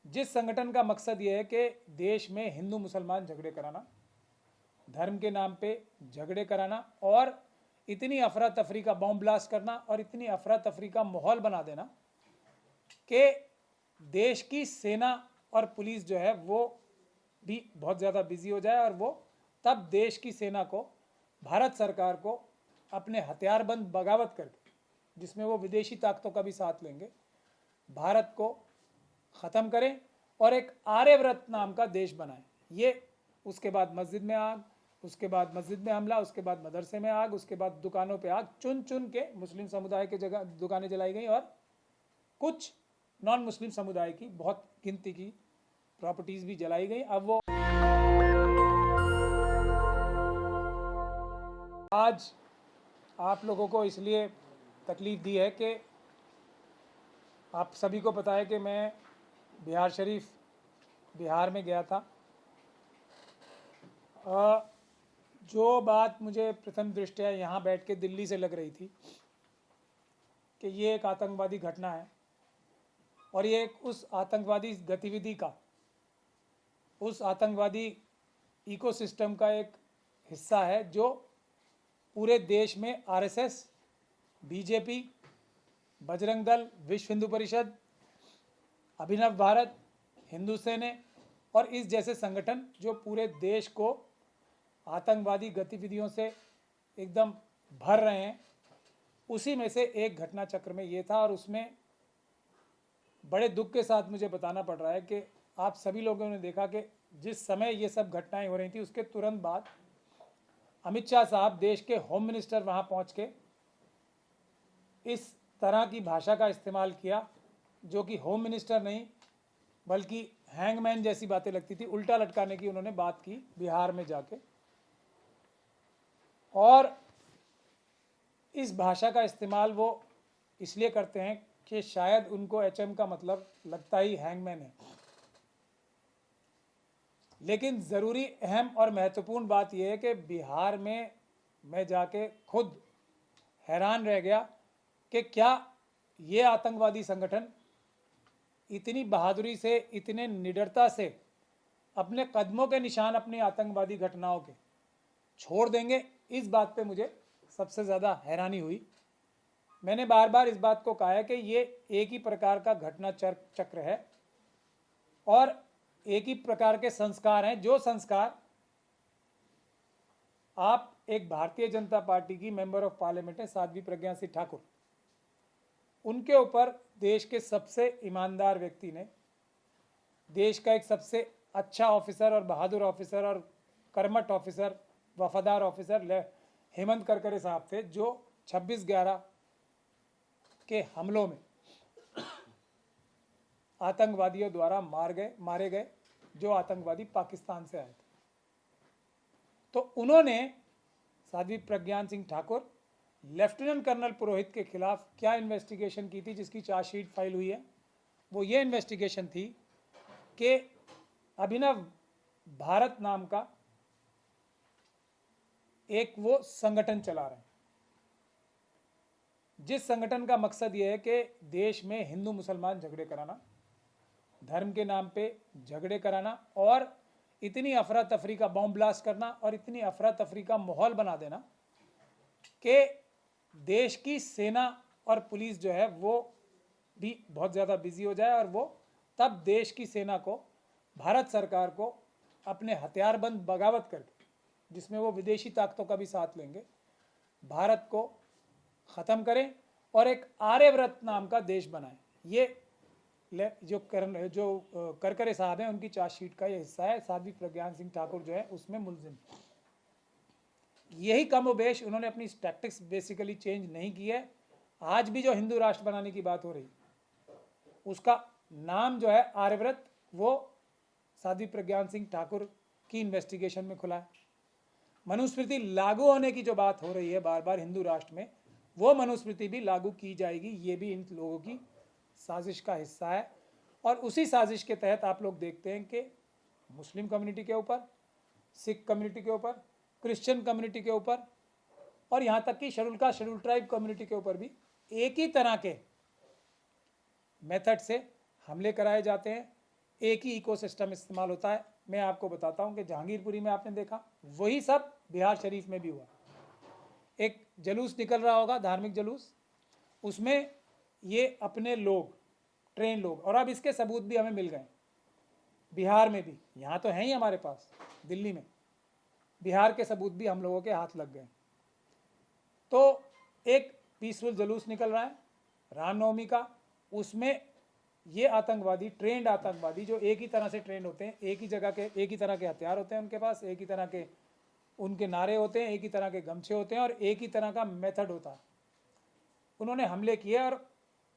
जिस संगठन का मकसद ये है कि देश में हिंदू मुसलमान झगड़े कराना, धर्म के नाम पे झगड़े कराना और इतनी अफरा तफरी का बॉम्ब ब्लास्ट करना और इतनी अफरा तफरी का माहौल बना देना कि देश की सेना और पुलिस जो है वो भी बहुत ज़्यादा बिजी हो जाए और वो तब देश की सेना को, भारत सरकार को अपने हथियारबंद बगावत करके, जिसमें वो विदेशी ताकतों का भी साथ लेंगे, भारत को ख़त्म करें और एक आर्यव्रत नाम का देश बनाएं। ये उसके बाद मस्जिद में आग, उसके बाद मस्जिद में हमला, उसके बाद मदरसे में आग, उसके बाद दुकानों पे आग, चुन चुन के मुस्लिम समुदाय के जगह दुकानें जलाई गई और कुछ नॉन मुस्लिम समुदाय की बहुत गिनती की प्रॉपर्टीज़ भी जलाई गई। अब वो आज आप लोगों को इसलिए तकलीफ़ दी है कि आप सभी को पता है कि मैं बिहार शरीफ, बिहार में गया था। जो बात मुझे प्रथम दृष्टया यहाँ बैठ के दिल्ली से लग रही थी कि ये एक आतंकवादी घटना है और ये एक उस आतंकवादी गतिविधि का, उस आतंकवादी इकोसिस्टम का एक हिस्सा है जो पूरे देश में आरएसएस, बीजेपी, बजरंग दल, विश्व हिंदू परिषद, अभिनव भारत, हिंदू सेना और इस जैसे संगठन जो पूरे देश को आतंकवादी गतिविधियों से एकदम भर रहे हैं, उसी में से एक घटना चक्र में ये था। और उसमें बड़े दुख के साथ मुझे बताना पड़ रहा है कि आप सभी लोगों ने देखा कि जिस समय ये सब घटनाएं हो रही थी उसके तुरंत बाद अमित शाह साहब, देश के होम मिनिस्टर, वहाँ पहुँच के इस तरह की भाषा का इस्तेमाल किया जो कि होम मिनिस्टर नहीं बल्कि हैंगमैन जैसी बातें लगती थी। उल्टा लटकाने की उन्होंने बात की बिहार में जाके, और इस भाषा का इस्तेमाल वो इसलिए करते हैं कि शायद उनको एचएम का मतलब लगता ही हैंगमैन है। लेकिन ज़रूरी, अहम और महत्वपूर्ण बात यह है कि बिहार में मैं जाके खुद हैरान रह गया कि क्या ये आतंकवादी संगठन इतनी बहादुरी से, इतने निडरता से अपने कदमों के निशान अपनी आतंकवादी घटनाओं के छोड़ देंगे। इस बात पे मुझे सबसे ज़्यादा हैरानी हुई। मैंने बार बार इस बात को कहा है कि ये एक ही प्रकार का घटना चक्र है और एक ही प्रकार के संस्कार हैं, जो संस्कार आप एक भारतीय जनता पार्टी की मेंबर ऑफ पार्लियामेंट है साध्वी प्रज्ञा सिंह ठाकुर, उनके ऊपर देश के सबसे ईमानदार व्यक्ति ने, देश का एक सबसे अच्छा ऑफिसर और बहादुर ऑफिसर और कर्मठ ऑफिसर, वफादार ऑफिसर हेमंत करकरे साहब थे, जो 26/11 के हमलों में आतंकवादियों द्वारा मारे गए, जो आतंकवादी पाकिस्तान से आए थे। तो उन्होंने, साध्वी प्रज्ञा सिंह ठाकुर, लेफ्टिनेंट कर्नल पुरोहित के खिलाफ क्या इन्वेस्टिगेशन की थी जिसकी चार्जशीट फाइल हुई है? वो ये इन्वेस्टिगेशन थी कि अभिनव भारत नाम का एक वो संगठन चला रहे हैं, जिस संगठन का मकसद ये है कि देश में हिंदू मुसलमान झगड़े कराना, धर्म के नाम पे झगड़े कराना और इतनी अफरा तफरी का बॉम्ब ब्लास्ट करना और इतनी अफरा तफरी का माहौल बना देना कि देश की सेना और पुलिस जो है वो भी बहुत ज़्यादा बिजी हो जाए और वो तब देश की सेना को, भारत सरकार को अपने हथियारबंद बगावत करके, जिसमें वो विदेशी ताकतों का भी साथ लेंगे, भारत को ख़त्म करें और एक आर्यव्रत नाम का देश बनाएं। ये जो करकरे साहब हैं उनकी चार्जशीट का ये हिस्सा है। साध्वी प्रज्ञा सिंह ठाकुर जो है उसमें मुलजिम, यही कमोबेश उन्होंने अपनी टैक्टिक्स बेसिकली चेंज नहीं की है। आज भी जो हिंदू राष्ट्र बनाने की बात हो रही, उसका नाम जो है आर्यव्रत, वो साध्वी प्रज्ञा सिंह ठाकुर की इन्वेस्टिगेशन में खुला है। मनुस्मृति लागू होने की जो बात हो रही है बार बार हिंदू राष्ट्र में, वो मनुस्मृति भी लागू की जाएगी। ये भी इन लोगों की साजिश का हिस्सा है और उसी साजिश के तहत आप लोग देखते हैं कि मुस्लिम कम्युनिटी के ऊपर, सिख कम्युनिटी के ऊपर, क्रिश्चियन कम्युनिटी के ऊपर और यहाँ तक कि शेड्यूल ट्राइब कम्युनिटी के ऊपर भी एक ही तरह के मेथड से हमले कराए जाते हैं। एक ही इकोसिस्टम इस्तेमाल होता है। मैं आपको बताता हूँ कि जहांगीरपुरी में आपने देखा, वही सब बिहार शरीफ में भी हुआ। एक जलूस निकल रहा होगा, धार्मिक जलूस, उसमें ये अपने लोग, ट्रेन लोग, और अब इसके सबूत भी हमें मिल गए बिहार में भी, यहाँ तो हैं ही हमारे पास दिल्ली में, बिहार के सबूत भी हम लोगों के हाथ लग गए। तो एक पीसफुल जुलूस निकल रहा है रामनवमी का, उसमें ये आतंकवादी, ट्रेंड आतंकवादी, जो एक ही तरह से ट्रेंड होते हैं, एक ही जगह के, एक ही तरह के हथियार होते हैं उनके पास, एक ही तरह के उनके नारे होते हैं, एक ही तरह के गमछे होते हैं और एक ही तरह का मेथड होता है। उन्होंने हमले किए और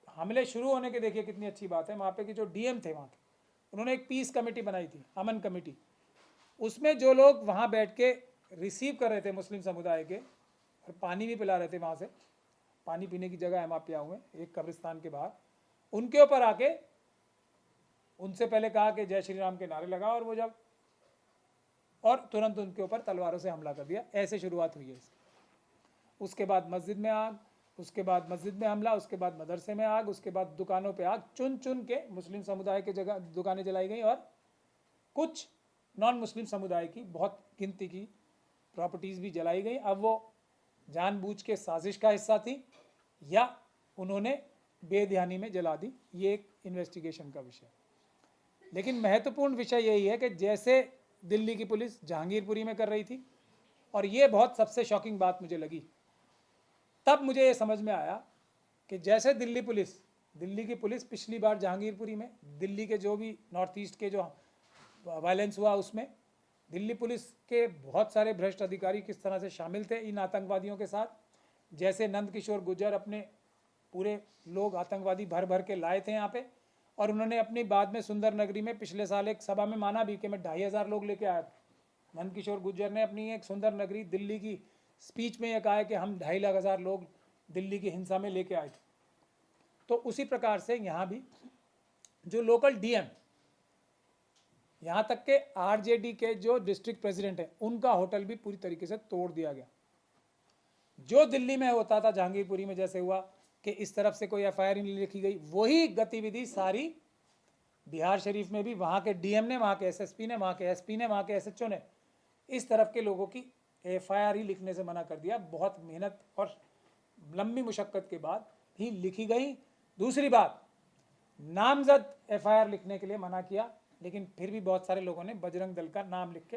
हमले शुरू होने के, देखिए कितनी अच्छी बात है, वहाँ पे कि जो डीएम थे वहाँ के, उन्होंने एक पीस कमेटी बनाई थी, अमन कमेटी। उसमें जो लोग वहाँ बैठ के रिसीव कर रहे थे मुस्लिम समुदाय के, और पानी भी पिला रहे थे, वहाँ से पानी पीने की जगह है वहाँ पे हुए एक कब्रिस्तान के बाहर, उनके ऊपर आके उनसे पहले कहा कि जय श्री राम के नारे लगा, और वो जब, और तुरंत उनके ऊपर तलवारों से हमला कर दिया। ऐसे शुरुआत हुई है इसकी। उसके बाद मस्जिद में आग, उसके बाद मस्जिद में हमला, उसके बाद मदरसे में आग, उसके बाद दुकानों पे आग, चुन चुन के मुस्लिम समुदाय के जगह दुकानें जलाई गई, और कुछ नॉन मुस्लिम समुदाय की बहुत गिनती की प्रॉपर्टीज़ भी जलाई गई। अब वो जानबूझ के साजिश का हिस्सा थी या उन्होंने बेध्यानी में जला दी, ये एक इन्वेस्टिगेशन का विषय। लेकिन महत्वपूर्ण विषय यही है कि जैसे दिल्ली की पुलिस जहांगीरपुरी में कर रही थी, और ये बहुत सबसे शॉकिंग बात मुझे लगी, तब मुझे ये समझ में आया कि जैसे दिल्ली की पुलिस पिछली बार जहांगीरपुरी में, दिल्ली के जो भी नॉर्थ ईस्ट के जो वायलेंस हुआ उसमें दिल्ली पुलिस के बहुत सारे भ्रष्ट अधिकारी किस तरह से शामिल थे इन आतंकवादियों के साथ। जैसे नंदकिशोर गुर्जर अपने पूरे लोग आतंकवादी भर भर के लाए थे यहाँ पे, और उन्होंने अपनी बाद में सुंदर नगरी में पिछले साल एक सभा में माना भी कि मैं 2500 लोग लेके आया था। नंदकिशोर गुर्जर ने अपनी एक सुंदर नगरी दिल्ली की स्पीच में यह कहा है कि हम 2,50,000 लोग दिल्ली की हिंसा में लेके आए थे। तो उसी प्रकार से यहाँ भी जो लोकल डीएम, यहाँ तक के आरजेडी के जो डिस्ट्रिक्ट प्रेसिडेंट है, उनका होटल भी पूरी तरीके से तोड़ दिया गया। जो दिल्ली में होता था, जहांगीरपुरी में जैसे हुआ कि इस तरफ से कोई एफआईआर नहीं लिखी गई, वही गतिविधि सारी बिहार शरीफ में भी वहाँ के डीएम ने, वहाँ के एसएसपी ने, वहाँ के एसपी ने, वहाँ के एसएचओ ने इस तरफ के लोगों की एफआईआर ही लिखने से मना कर दिया। बहुत मेहनत और लंबी मुशक्कत के बाद ही लिखी गई। दूसरी बात, नामजद एफआईआर लिखने के लिए मना किया, लेकिन फिर भी बहुत सारे लोगों ने बजरंग दल का नाम लिख के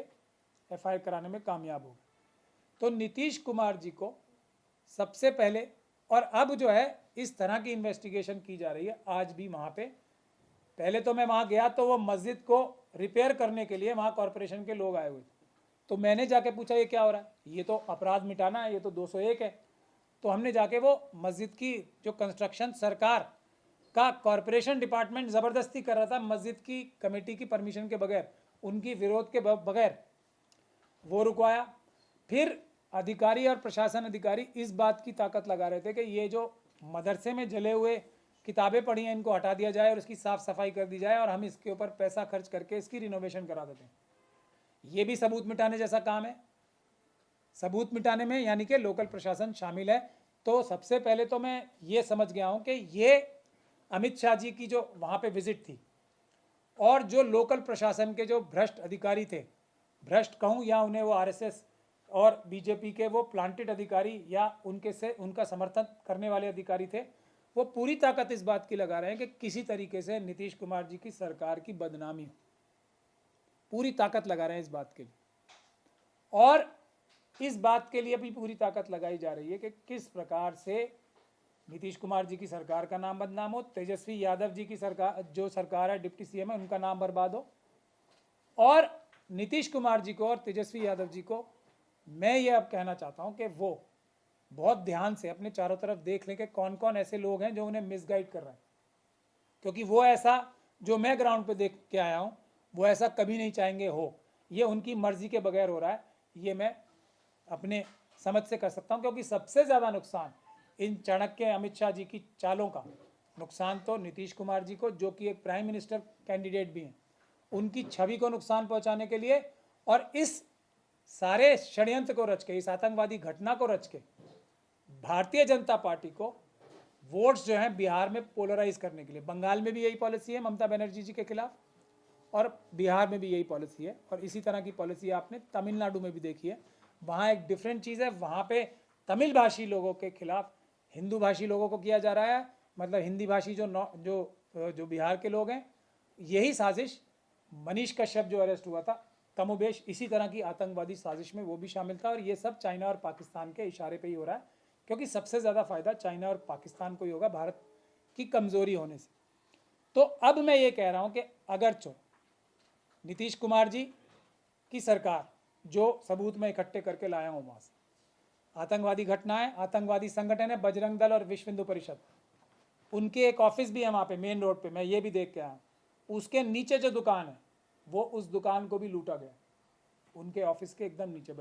एफआईआर कराने में कामयाब हो गए। तो नीतीश कुमार जी को सबसे पहले, और अब जो है इस तरह की इन्वेस्टिगेशन की जा रही है आज भी वहाँ पे। पहले तो मैं वहाँ गया तो वो मस्जिद को रिपेयर करने के लिए वहाँ कॉरपोरेशन के लोग आए हुए थे, तो मैंने जाके पूछा ये क्या हो रहा है, ये तो अपराध मिटाना है, ये तो 201 है। तो हमने जाके वो मस्जिद की जो कंस्ट्रक्शन सरकार का कॉरपोरेशन डिपार्टमेंट ज़बरदस्ती कर रहा था, मस्जिद की कमेटी की परमिशन के बगैर, उनकी विरोध के बगैर, वो रुकवाया। फिर अधिकारी और प्रशासन अधिकारी इस बात की ताकत लगा रहे थे कि ये जो मदरसे में जले हुए किताबें पढ़ी हैं इनको हटा दिया जाए और इसकी साफ़ सफाई कर दी जाए, और हम इसके ऊपर पैसा खर्च करके इसकी रिनोवेशन करा देते हैं। ये भी सबूत मिटाने जैसा काम है। सबूत मिटाने में यानी कि लोकल प्रशासन शामिल है। तो सबसे पहले तो मैं ये समझ गया हूँ कि ये अमित शाह जी की जो वहाँ पे विजिट थी, और जो लोकल प्रशासन के जो भ्रष्ट अधिकारी थे, भ्रष्ट कहूँ या उन्हें वो आरएसएस और बीजेपी के वो प्लांटेड अधिकारी या उनके से उनका समर्थन करने वाले अधिकारी थे, वो पूरी ताकत इस बात की लगा रहे हैं कि किसी तरीके से नीतीश कुमार जी की सरकार की बदनामी हो। पूरी ताकत लगा रहे हैं इस बात के लिए, और इस बात के लिए भी पूरी ताकत लगाई जा रही है कि किस प्रकार से नीतीश कुमार जी की सरकार का नाम बदनाम हो, तेजस्वी यादव जी की सरकार, जो सरकार है डिप्टी सीएम है, उनका नाम बर्बाद हो। और नीतीश कुमार जी को और तेजस्वी यादव जी को मैं ये अब कहना चाहता हूँ कि वो बहुत ध्यान से अपने चारों तरफ देख लें कि कौन कौन ऐसे लोग हैं जो उन्हें मिसगाइड कर रहे हैं, क्योंकि वो ऐसा जो मैं ग्राउंड पे देख के आया हूँ वो ऐसा कभी नहीं चाहेंगे हो। ये उनकी मर्जी के बगैर हो रहा है, ये मैं अपने समझ से कर सकता हूँ। क्योंकि सबसे ज़्यादा नुकसान इन चाणक्य अमित शाह जी की चालों का नुकसान तो नीतीश कुमार जी को, जो कि एक प्राइम मिनिस्टर कैंडिडेट भी हैं, उनकी छवि को नुकसान पहुंचाने के लिए, और इस सारे षड्यंत्र को रच के, इस आतंकवादी घटना को रच के भारतीय जनता पार्टी को वोट्स जो हैं बिहार में पोलराइज करने के लिए। बंगाल में भी यही पॉलिसी है ममता बनर्जी जी के खिलाफ, और बिहार में भी यही पॉलिसी है, और इसी तरह की पॉलिसी आपने तमिलनाडु में भी देखी है। वहाँ एक डिफरेंट चीज़ है, वहाँ पे तमिल भाषी लोगों के खिलाफ हिंदू भाषी लोगों को किया जा रहा है, मतलब हिंदी भाषी जो बिहार के लोग हैं। यही साजिश मनीष कश्यप जो अरेस्ट हुआ था, कमोबेश इसी तरह की आतंकवादी साजिश में वो भी शामिल था। और ये सब चाइना और पाकिस्तान के इशारे पे ही हो रहा है, क्योंकि सबसे ज़्यादा फायदा चाइना और पाकिस्तान को ही होगा भारत की कमज़ोरी होने से। तो अब मैं ये कह रहा हूँ कि अगर नीतीश कुमार जी की सरकार जो सबूत मैं इकट्ठे करके लाया हूँ वहाँ से, आतंकवादी घटनाएं, आतंकवादी संगठन है बजरंग दल और विश्व हिंदू परिषद, उनके एक ऑफिस भी है वहाँ पे मेन रोड पे, मैं ये भी देख के आया। उसके नीचे जो दुकान है वो उस दुकान को भी लूटा गया, उनके ऑफिस के एकदम नीचे।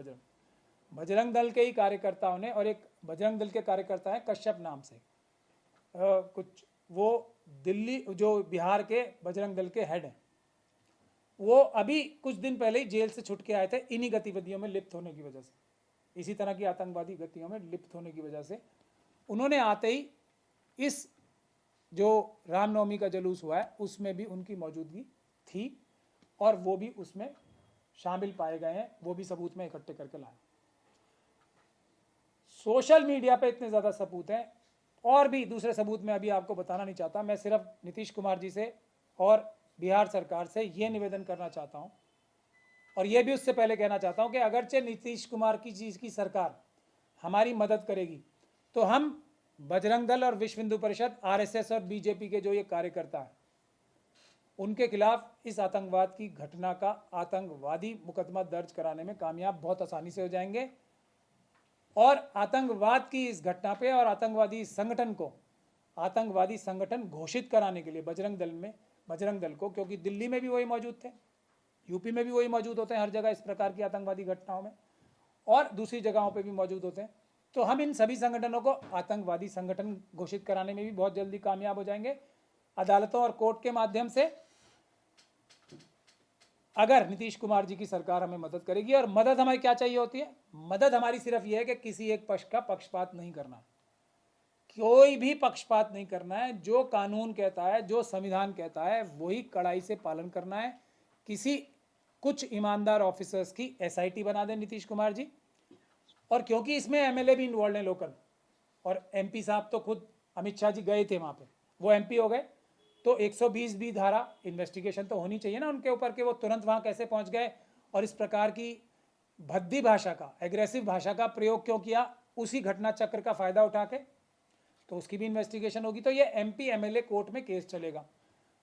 बजरंग दल के ही कार्यकर्ताओं ने, और एक बजरंग दल के कार्यकर्ता है कश्यप नाम से कुछ, वो दिल्ली जो बिहार के बजरंग दल के हेड हैं, वो अभी कुछ दिन पहले ही जेल से छूट के आए थे इन्हीं गतिविधियों में लिप्त होने की वजह से, इसी तरह की आतंकवादी गतियों में लिप्त होने की वजह से। उन्होंने आते ही इस जो रामनवमी का जुलूस हुआ है उसमें भी उनकी मौजूदगी थी, और वो भी उसमें शामिल पाए गए हैं, वो भी सबूत में इकट्ठे करके लाए। सोशल मीडिया पे इतने ज़्यादा सबूत हैं, और भी दूसरे सबूत मैं अभी आपको बताना नहीं चाहता। मैं सिर्फ नीतीश कुमार जी से और बिहार सरकार से ये निवेदन करना चाहता हूँ, और ये भी उससे पहले कहना चाहता हूँ कि अगरचे नीतीश कुमार की सरकार हमारी मदद करेगी, तो हम बजरंग दल और विश्व हिंदू परिषद, आरएसएस और बीजेपी के जो ये कार्यकर्ता हैं, उनके खिलाफ इस आतंकवाद की घटना का आतंकवादी मुकदमा दर्ज कराने में कामयाब बहुत आसानी से हो जाएंगे। और आतंकवाद की इस घटना पे और आतंकवादी संगठन को आतंकवादी संगठन घोषित कराने के लिए बजरंग दल को, क्योंकि दिल्ली में भी वही मौजूद थे, यूपी में भी वही मौजूद होते हैं हर जगह इस प्रकार की आतंकवादी घटनाओं में, और दूसरी जगहों पे भी मौजूद होते हैं। तो हम इन सभी संगठनों को आतंकवादी संगठन घोषित कराने में भी बहुत जल्दी कामयाब हो जाएंगे अदालतों और कोर्ट के माध्यम से, अगर नीतीश कुमार जी की सरकार हमें मदद करेगी। और मदद हमें क्या चाहिए होती है? मदद हमारी सिर्फ यह है कि किसी एक पक्ष का पक्षपात नहीं करना, कोई भी पक्षपात नहीं करना है। जो कानून कहता है, जो संविधान कहता है, वही कड़ाई से पालन करना है। कुछ ईमानदार ऑफिसर्स की एसआईटी बना दें नीतीश कुमार जी, और क्योंकि इसमें एमएलए भी इन्वॉल्व हैं लोकल, और एमपी साहब तो खुद अमित शाह जी गए थे वहाँ पे, वो एमपी हो गए, तो 120 धारा इन्वेस्टिगेशन तो होनी चाहिए ना उनके ऊपर, कि वो तुरंत वहाँ कैसे पहुँच गए और इस प्रकार की भद्दी भाषा का, एग्रेसिव भाषा का प्रयोग क्यों किया उसी घटना चक्र का फ़ायदा उठा के, तो उसकी भी इन्वेस्टिगेशन होगी। तो ये एमपी एमएलए कोर्ट में केस चलेगा,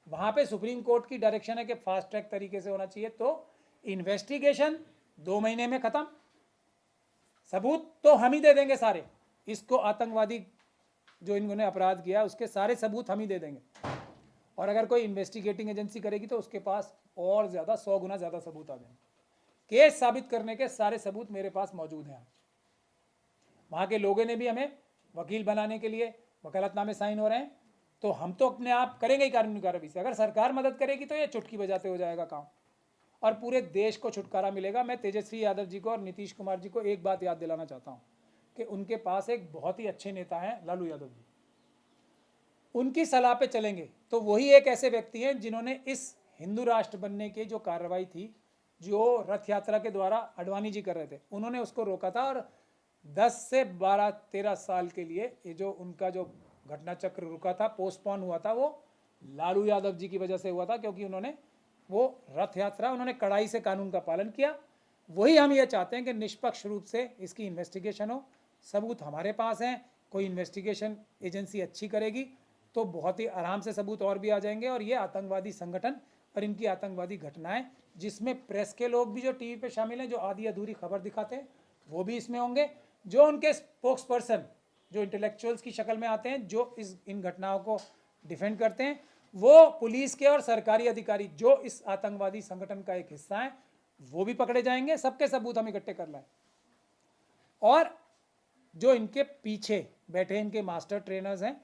वहाँ पे सुप्रीम कोर्ट की डायरेक्शन है कि फास्ट ट्रैक तरीके से होना चाहिए। तो इन्वेस्टिगेशन 2 महीने में ख़त्म, सबूत तो हम ही दे देंगे सारे, इसको आतंकवादी जो इन्होंने अपराध किया उसके सारे सबूत हम ही दे देंगे, और अगर कोई इन्वेस्टिगेटिंग एजेंसी करेगी तो उसके पास और ज़्यादा 100 गुना ज़्यादा सबूत आ जाएंगे। केस साबित करने के सारे सबूत मेरे पास मौजूद हैं। वहाँ के लोगों ने भी हमें वकील बनाने के लिए वकालतनामे साइन हो रहे हैं, तो हम तो अपने आप करेंगे ही कानूनी कार्रवाई से। अगर सरकार मदद करेगी तो ये चुटकी बजाते हो जाएगा काम, और पूरे देश को छुटकारा मिलेगा। मैं तेजस्वी यादव जी को और नीतीश कुमार जी को एक बात याद दिलाना चाहता हूँ कि उनके पास एक बहुत ही अच्छे नेता हैं लालू यादव जी, उनकी सलाह पे चलेंगे तो वही एक ऐसे व्यक्ति हैं जिन्होंने इस हिंदू राष्ट्र बनने की जो कार्रवाई थी, जो रथ यात्रा के द्वारा अडवाणी जी कर रहे थे, उन्होंने उसको रोका था। और 10 से 12-13 साल के लिए ये जो उनका जो घटना चक्र रुका था, पोस्टपोन हुआ था, वो लालू यादव जी की वजह से हुआ था, क्योंकि उन्होंने वो रथ यात्रा, उन्होंने कड़ाई से कानून का पालन किया। वही हम ये चाहते हैं कि निष्पक्ष रूप से इसकी इन्वेस्टिगेशन हो, सबूत हमारे पास हैं, कोई इन्वेस्टिगेशन एजेंसी अच्छी करेगी तो बहुत ही आराम से सबूत और भी आ जाएंगे। और ये आतंकवादी संगठन और इनकी आतंकवादी घटनाएं, जिसमें प्रेस के लोग भी जो टीवी पे शामिल हैं, जो आधी अधूरी खबर दिखाते हैं, वो भी इसमें होंगे। जो उनके स्पोक्स पर्सन, जो इंटेलेक्चुअल्स की शक्ल में आते हैं, जो इन घटनाओं को डिफेंड करते हैं, वो पुलिस के और सरकारी अधिकारी जो इस आतंकवादी संगठन का एक हिस्सा है, वो भी पकड़े जाएंगे। सबके सबूत हम इकट्ठे कर लाएं। और जो इनके पीछे बैठे इनके मास्टर ट्रेनर्स हैं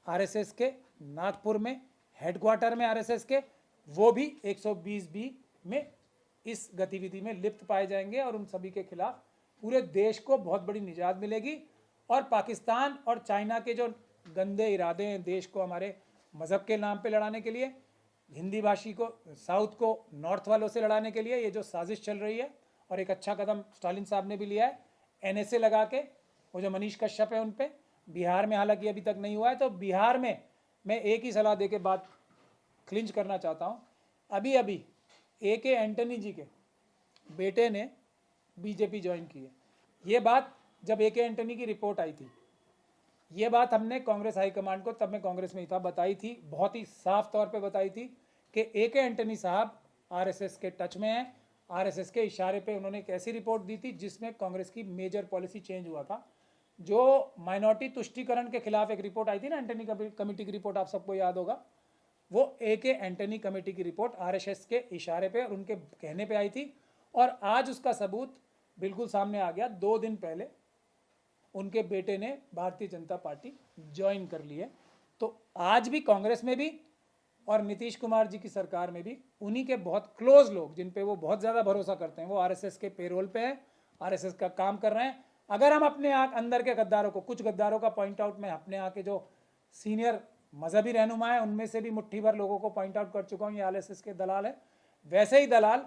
आरएसएस के, नागपुर में हेडक्वार्टर में आरएसएस के, वो भी 120B में इस गतिविधि में लिप्त पाए जाएंगे, और उन सभी के खिलाफ पूरे देश को बहुत बड़ी निजात मिलेगी। और पाकिस्तान और चाइना के जो गंदे इरादे हैं देश को हमारे मज़हब के नाम पे लड़ाने के लिए, हिंदी भाषी को, साउथ को नॉर्थ वालों से लड़ाने के लिए ये जो साजिश चल रही है, और एक अच्छा कदम स्टालिन साहब ने भी लिया है एनएसए लगा के, वो जो मनीष कश्यप है उन पे। बिहार में हालांकि अभी तक नहीं हुआ है, तो बिहार में मैं एक ही सलाह दे के बात क्लिंच करना चाहता हूँ। अभी अभी AK एंटनी जी के बेटे ने बीजेपी ज्वाइन की है। ये बात जब AK एंटनी की रिपोर्ट आई थी, ये बात हमने कांग्रेस हाईकमांड को, तब मैं कांग्रेस में ही था, बताई थी, बहुत ही साफ तौर पे बताई थी कि AK एंटनी साहब RSS के टच में हैं। RSS के इशारे पे उन्होंने एक ऐसी रिपोर्ट दी थी जिसमें कांग्रेस की मेजर पॉलिसी चेंज हुआ था। जो माइनॉरिटी तुष्टीकरण के खिलाफ एक रिपोर्ट आई थी ना, एंटनी कमेटी की रिपोर्ट, आप सबको याद होगा, वो AK एंटनी कमेटी की रिपोर्ट RSS के इशारे पे और उनके कहने पे आई थी। और आज उसका सबूत बिल्कुल सामने आ गया। 2 दिन पहले उनके बेटे ने भारतीय जनता पार्टी ज्वाइन कर ली है। तो आज भी कांग्रेस में भी और नीतीश कुमार जी की सरकार में भी उन्हीं के बहुत क्लोज लोग, जिन पे वो बहुत ज़्यादा भरोसा करते हैं, वो RSS के पेरोल पे हैं, RSS का काम कर रहे हैं। अगर हम अपने अंदर के गद्दारों को, कुछ गद्दारों का पॉइंट आउट, मैं अपने यहाँ के जो सीनियर मजहबी रहनुमा है उनमें से भी मुट्ठी भर लोगों को पॉइंट आउट कर चुका हूँ, ये RSS के दलाल है। वैसे ही दलाल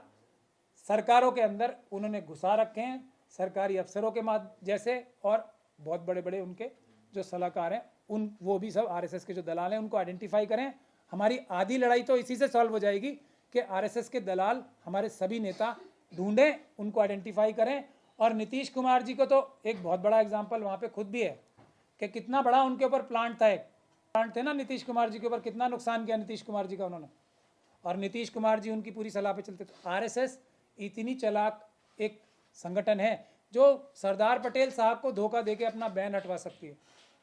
सरकारों के अंदर उन्होंने घुसा रखे हैं, सरकारी अफसरों के जैसे, और बहुत बड़े बड़े उनके जो सलाहकार हैं, वो भी सब RSS के जो दलाल हैं, उनको आइडेंटिफाई करें। हमारी आधी लड़ाई तो इसी से सॉल्व हो जाएगी कि RSS के दलाल हमारे सभी नेता ढूंढें, उनको आइडेंटिफाई करें। और नीतीश कुमार जी को तो एक बहुत बड़ा एग्जाम्पल वहाँ पे खुद भी है कि कितना बड़ा उनके ऊपर प्लांट था, एक प्लांट थे ना नीतीश कुमार जी के ऊपर, कितना नुकसान किया नीतीश कुमार जी का उन्होंने, और नीतीश कुमार जी उनकी पूरी सलाह पे चलते थे। RSS इतनी चालाक एक संगठन है जो सरदार पटेल साहब को धोखा देके अपना बैन हटवा सकती है,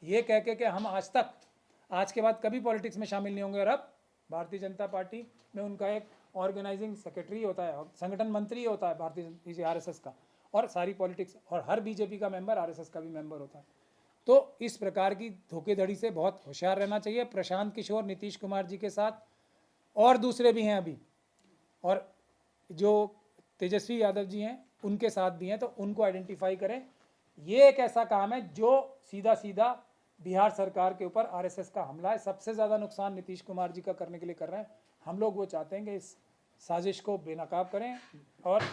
ये कह के कि हम आज के बाद कभी पॉलिटिक्स में शामिल नहीं होंगे। और अब भारतीय जनता पार्टी में उनका एक ऑर्गेनाइजिंग सेक्रेटरी होता है, संगठन मंत्री होता है भारतीय RSS का, और सारी पॉलिटिक्स, और हर बीजेपी का मेंबर RSS का भी मेंबर होता है। तो इस प्रकार की धोखेधड़ी से बहुत होशियार रहना चाहिए। प्रशांत किशोर नीतीश कुमार जी के साथ, और दूसरे भी हैं अभी, और जो तेजस्वी यादव जी हैं उनके साथ भी हैं, तो उनको आइडेंटिफाई करें। ये एक ऐसा काम है जो सीधा सीधा बिहार सरकार के ऊपर RSS का हमला है। सबसे ज़्यादा नुकसान नीतीश कुमार जी का करने के लिए कर रहे हैं। हम लोग वो चाहते हैं कि इस साजिश को बेनकाब करें और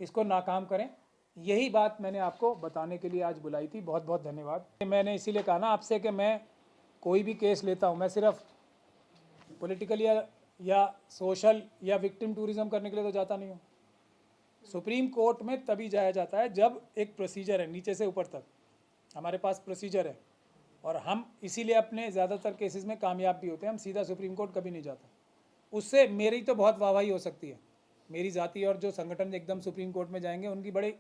इसको नाकाम करें। यही बात मैंने आपको बताने के लिए आज बुलाई थी। बहुत बहुत धन्यवाद। मैंने इसीलिए कहा ना आपसे कि मैं कोई भी केस लेता हूँ, मैं सिर्फ पॉलिटिकल या सोशल या विक्टिम टूरिज्म करने के लिए तो जाता नहीं हूँ। सुप्रीम कोर्ट में तभी जाया जाता है जब एक प्रोसीजर है, नीचे से ऊपर तक हमारे पास प्रोसीजर है, और हम इसीलिए अपने ज़्यादातर केसेस में कामयाब भी होते हैं। हम सीधा सुप्रीम कोर्ट कभी नहीं जाते। उससे मेरी तो बहुत वाहवाही हो सकती है, मेरी जाति, और जो संगठन एकदम सुप्रीम कोर्ट में जाएंगे उनकी बड़ी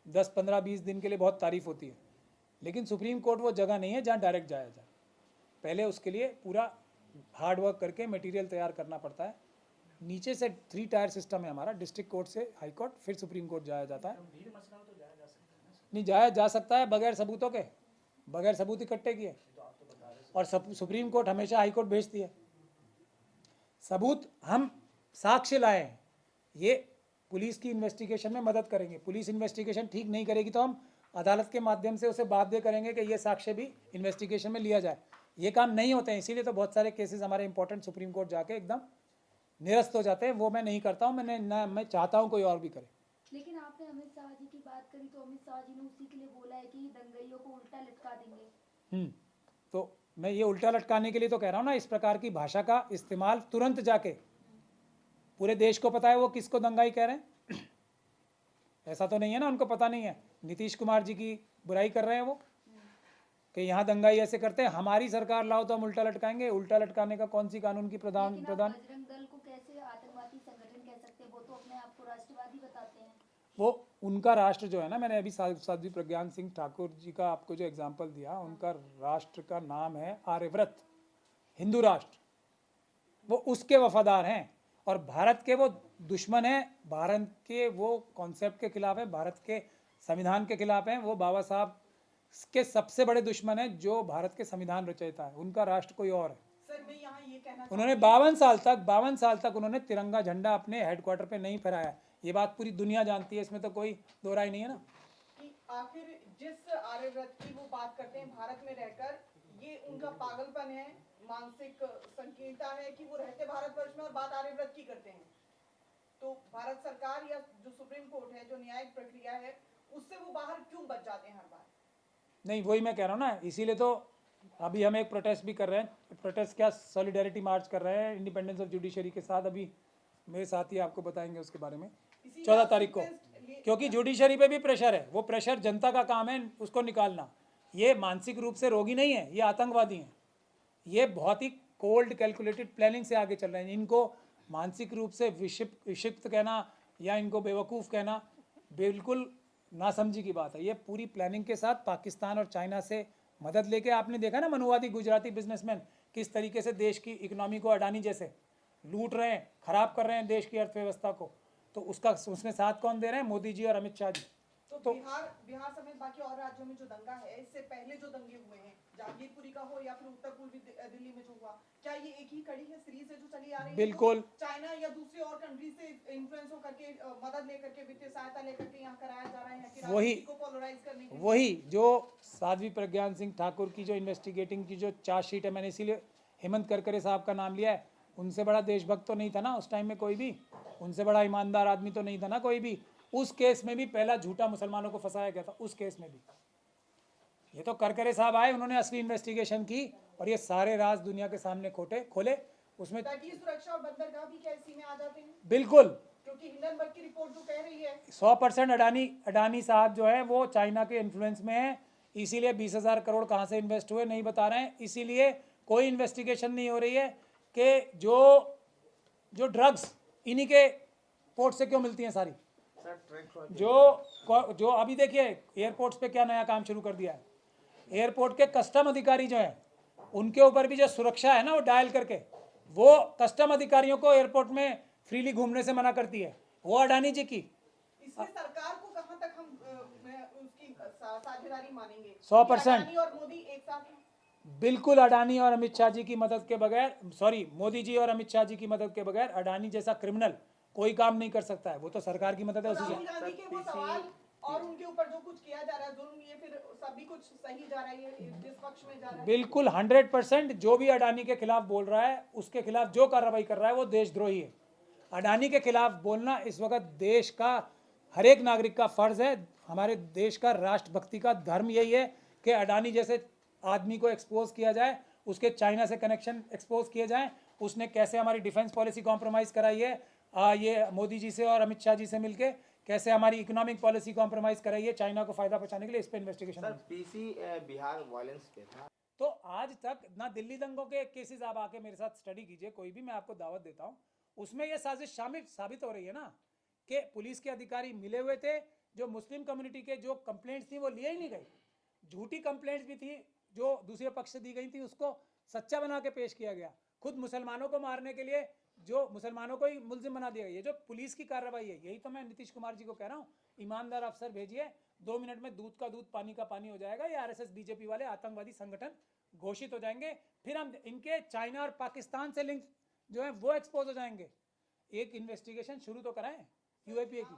10, 15, 20 दिन के लिए बहुत तारीफ होती है। लेकिन सुप्रीम कोर्ट वो जगह नहीं है जहाँ डायरेक्ट जाया जाए। पहले उसके लिए पूरा हार्ड वर्क करके मटेरियल तैयार करना पड़ता है। नीचे से 3 टायर सिस्टम है हमारा, डिस्ट्रिक्ट कोर्ट से हाई कोर्ट, फिर सुप्रीम कोर्ट जाया जाता है। नहीं जाया जा सकता है बगैर सबूतों के, बगैर सबूत इकट्ठे किए, और सुप्रीम कोर्ट हमेशा हाई कोर्ट भेजती है। सबूत हम साक्ष्य लाए हैं, ये पुलिस की इन्वेस्टिगेशन में मदद करेंगे। पुलिस इन्वेस्टिगेशन ठीक नहीं करेगी तो हम अदालत के माध्यम से उसे बाध्य करेंगे कि ये साक्ष्य भी इन्वेस्टिगेशन में लिया जाए। ये काम नहीं होते हैं, इसीलिए तो बहुत सारे केसेस हमारे इंपॉर्टेंट सुप्रीम कोर्ट जाके एकदम निरस्त हो जाते हैं। वो मैं नहीं करता हूँ, मैं चाहता हूँ कोई और भी करे। लेकिन आपने अमित शाह जी की बात करी, तो अमित शाह जी ने उसी के लिए बोला है कि दंगइयों को उल्टा लटका देंगे। तो मैं ये उल्टा लटकाने के लिए तो कह रहा हूँ ना, इस प्रकार की भाषा का इस्तेमाल तुरंत जाके, पूरे देश को पता है वो किसको दंगाई कह रहे हैं। ऐसा तो नहीं है ना उनको पता नहीं है। नीतीश कुमार जी की बुराई कर रहे हैं वो कि यहाँ दंगाई ऐसे करते हैं, हमारी सरकार लाओ तो हम उल्टा लटकाएंगे। उल्टा लटकाने का कौन सी कानून की प्रधान बजरंग दल को कैसे आतंकवादी संगठन कह सकते हैं? वो तो अपने आप को राष्ट्रवादी बताते हैं। वो उनका राष्ट्र जो है ना, मैंने अभी साध्वी प्रज्ञान सिंह ठाकुर जी का आपको जो एग्जाम्पल दिया, उनका राष्ट्र का नाम है आर्यव्रत, हिंदू राष्ट्र। वो उसके वफादार हैं और भारत के वो दुश्मन हैं, भारत के वो कॉन्सेप्ट के खिलाफ है, भारत के संविधान के खिलाफ हैं। वो बाबा साहब के सबसे बड़े दुश्मन है जो भारत के संविधान रचयिता है। उनका राष्ट्र कोई और है। सर मैं यहाँ ये कहना, उन्होंने 52 साल तक उन्होंने तिरंगा झंडा अपने हेडक्वार्टर पे नहीं फहराया। ये बात पूरी दुनिया जानती है, इसमें तो कोई दो राय नहीं है ना। कि आखिर जिस आर्यव्रत की वो बात करते हैं भारत में रहकर, ये उनका पागलपन है, मानसिक संकीर्णता है कि वो रहते भारतवर्ष में और बात आर्यव्रत की करते हैं। तो भारत सरकार या जो सुप्रीम कोर्ट है, जो न्यायिक प्रक्रिया है, उससे वो बाहर क्यों बच जाते हैं हर बार? नहीं, वही मैं कह रहा हूँ ना, इसीलिए तो अभी हम एक प्रोटेस्ट भी कर रहे हैं। प्रोटेस्ट क्या, सॉलिडेरिटी मार्च कर रहे हैं इंडिपेंडेंस ऑफ जुडिशरी के साथ। अभी मेरे साथी आपको बताएंगे उसके बारे में 14 तारीख को, क्योंकि जुडिशरी पे भी प्रेशर है। वो प्रेशर जनता का काम है उसको निकालना। ये मानसिक रूप से रोगी नहीं है, ये आतंकवादी हैं। ये बहुत ही कोल्ड कैलकुलेटेड प्लानिंग से आगे चल रहे हैं। इनको मानसिक रूप से विक्षिप्त कहना या इनको बेवकूफ़ कहना बिल्कुल नासमझी की बात है। ये पूरी प्लानिंग के साथ पाकिस्तान और चाइना से मदद लेके, आपने देखा ना मनुवादी गुजराती बिजनेसमैन किस तरीके से देश की इकोनॉमी को अडानी जैसे लूट रहे हैं, खराब कर रहे हैं देश की अर्थव्यवस्था को। तो उसमें साथ कौन दे रहे हैं? मोदी जी और अमित शाह जी। तो बिहार समेत बाकी और राज्यों में जो दंगा है, इससे पहले जो दंगे हुए हैं, जागीरपुरी का हो या फिर उत्तर पूर्वी दिल्ली में जो हुआ, क्या ये एक ही कड़ी है सीरीज है जो चली आ रही है? बिल्कुल। चाइना या दूसरी और कंट्री से इन्फ्लुएंस होकर के, मदद लेकर के, वित्तीय सहायता लेकर के यहाँ कराया जा रहा है कि राजनीति को पोलराइज करने के लिए। वही जो साध्वी प्रज्ञान सिंह ठाकुर की जो इन्वेस्टिगेटिंग की जो चार्जशीट है, मैंने इसीलिए हेमंत करकरे साहब का नाम लिया है। उनसे बड़ा देशभक्त तो नहीं था ना उस टाइम में कोई भी, उनसे बड़ा ईमानदार आदमी तो नहीं था ना कोई भी। उस केस में भी पहला झूठा मुसलमानों को फंसाया गया था, उस केस में भी। ये तो करकरे साहब आए, उन्होंने असली इन्वेस्टिगेशन की और ये सारे राज दुनिया के सामने खोले। उसमें तटीय सुरक्षा और बंदरगाह भी क्या इसी में आ जाते हैं? बिल्कुल, क्योंकि हिंडनबर्ग की रिपोर्ट जो कह रही है 100% अडानी साहब जो है वो चाइना के इन्फ्लुएंस में है। इसीलिए 20,000 करोड़ कहाँ से इन्वेस्ट हुए नहीं बता रहे हैं। इसीलिए कोई इन्वेस्टिगेशन नहीं हो रही है कि जो ड्रग्स इन्हीं के पोर्ट से क्यों मिलती हैं सारी। जो अभी देखिए एयरपोर्ट्स पे क्या नया काम शुरू कर दिया है। एयरपोर्ट के कस्टम अधिकारी जो हैं उनके ऊपर भी जो सुरक्षा है ना, वो डायल करके वो कस्टम अधिकारियों को एयरपोर्ट में फ्रीली घूमने से मना करती है, वो अडानी जी की। इसमें सरकार को कहां तक हम उसकी साझेदारी मानेंगे? 100%। अडानी और मोदी एक साथ हैं? बिल्कुल, अडानी और अमित शाह जी की मदद के बगैर, मोदी जी और अमित शाह जी की मदद के बगैर अडानी जैसा क्रिमिनल कोई काम नहीं कर सकता है। वो तो सरकार की मदद है उसी से। राहुल गांधी के वो सवाल और उनके ऊपर जो कुछ किया जा रहा है जुल्म, ये फिर सभी कुछ सही जा रहा है, जिस पक्ष में जा रहा है? बिल्कुल 100%। जो भी अडानी के खिलाफ बोल रहा है, उसके खिलाफ जो कार्रवाई कर रहा है वो देशद्रोही है। अडानी के खिलाफ बोलना इस वक्त देश का हर एक नागरिक का फर्ज है। हमारे देश का राष्ट्रभक्ति का धर्म यही है कि अडानी जैसे आदमी को एक्सपोज किया जाए, उसके चाइना से कनेक्शन एक्सपोज किए जाए। उसने कैसे हमारी डिफेंस पॉलिसी कॉम्प्रोमाइज़ कराई है, ये मोदी जी से और अमित शाह जी से मिलके कैसे हमारी इकोनॉमिक पॉलिसी कॉम्प्रोमाइज कराई है चाइना को फायदा पहुंचाने के लिए। इस पे investigation. Sir PC Bihar violence पे था, तो आज तक ना दिल्ली दंगों के केसेस आप आके मेरे साथ स्टडी कीजिए, कोई भी, मैं आपको दावत देता हूं। उसमें यह साजिश शामिल साबित हो रही है ना कि पुलिस के अधिकारी मिले हुए थे, जो मुस्लिम कम्युनिटी के जो कंप्लेंट्स थी वो लिए ही नहीं गई। झूठी कंप्लेंट्स भी थी जो दूसरे पक्ष से दी गई थी, उसको सच्चा बना के पेश किया गया। खुद मुसलमानों को मारने के लिए जो मुसलमानों को ही मुलजिम बना दिया गया। ये जो पुलिस की कार्रवाई है, यही तो मैं नीतीश कुमार जी को कह रहा हूँ, ईमानदार अफसर भेजिए, 2 मिनट में दूध का दूध पानी का पानी हो जाएगा। ये आरएसएस बीजेपी वाले आतंकवादी संगठन घोषित हो जाएंगे, फिर हम इनके चाइना और पाकिस्तान से लिंक जो है वो एक्सपोज हो जाएंगे। एक इन्वेस्टिगेशन शुरू तो कराएं यूएपीए की।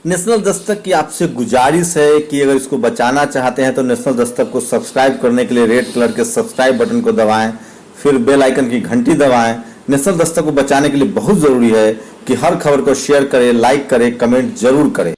नेशनल दस्तक की आपसे गुजारिश है कि अगर इसको बचाना चाहते हैं तो नेशनल दस्तक को सब्सक्राइब करने के लिए रेड कलर के सब्सक्राइब बटन को दबाएं, फिर बेल आइकन की घंटी दबाएं। नेशनल दस्तक को बचाने के लिए बहुत जरूरी है कि हर खबर को शेयर करें, लाइक करें, कमेंट जरूर करें।